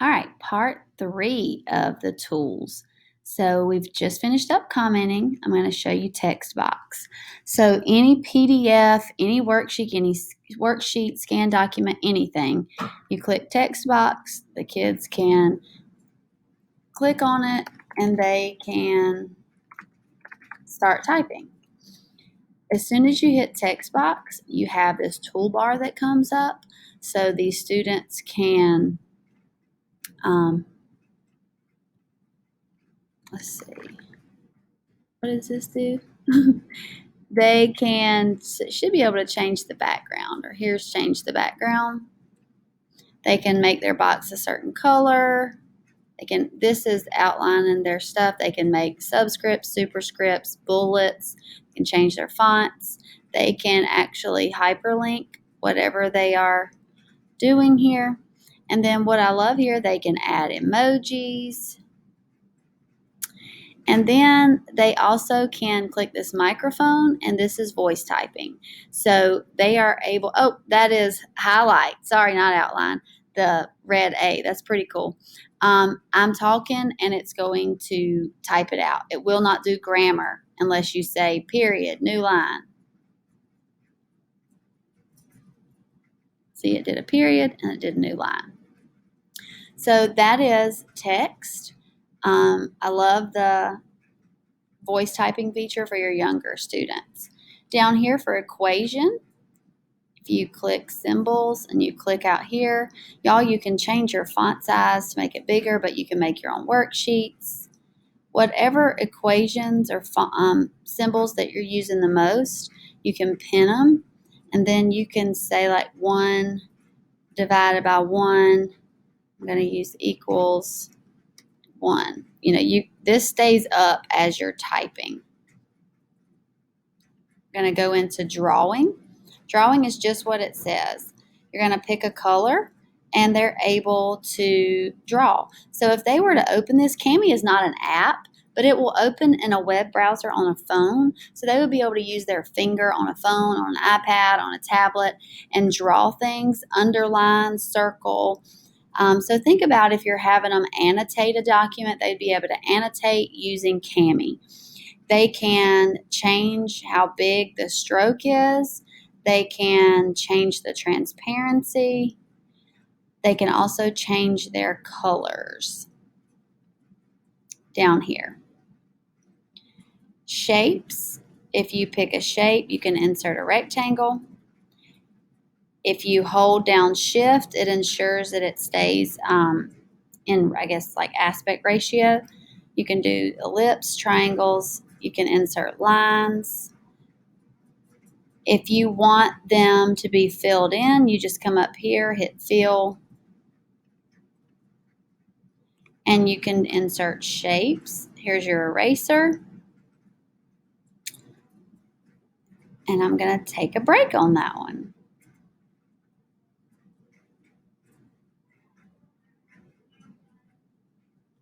All right, part 3 of the tools. So we've just finished up commenting. I'm going to show you text box. So any PDF, any worksheet, scan document, anything, you click text box, the kids can click on it and they can start typing. As soon as you hit text box, you have this toolbar that comes up so these students can let's see. What does this do? They should be able to change the background, or here's change the background. They can make their box a certain color. This is outlining their stuff. They can make subscripts, superscripts, bullets. They can change their fonts. They can actually hyperlink whatever they are doing here. And then what I love here, they can add emojis. And then they also can click this microphone, and this is voice typing. So they are able, oh, that is highlight. Sorry, not outline. The red A, that's pretty cool. I'm talking and it's going to type it out. It will not do grammar unless you say period, new line. See, it did a period and it did a new line. So that is text. I love the voice typing feature for your younger students. Down here for equation, if you click symbols and you click out here, y'all, you can change your font size to make it bigger, but you can make your own worksheets. Whatever equations or symbols that you're using the most, you can pin them, and then you can say like 1 divided by 1. I'm going to use equals 1. This stays up as you're typing. I'm going to go into drawing. Drawing is just what it says. You're going to pick a color and they're able to draw. So if they were to open this, Kami is not an app, but it will open in a web browser on a phone. So they would be able to use their finger on a phone, on an iPad, on a tablet, and draw things, underline, circle. So think about if you're having them annotate a document, they'd be able to annotate using Kami. They can change how big the stroke is. They can change the transparency. They can also change their colors down here. Shapes. If you pick a shape, you can insert a rectangle. If you hold down shift, it ensures that it stays in, I guess, like aspect ratio. You can do ellipse, triangles. You can insert lines. If you want them to be filled in, you just come up here, hit fill, and you can insert shapes. Here's your eraser. And I'm going to take a break on that one.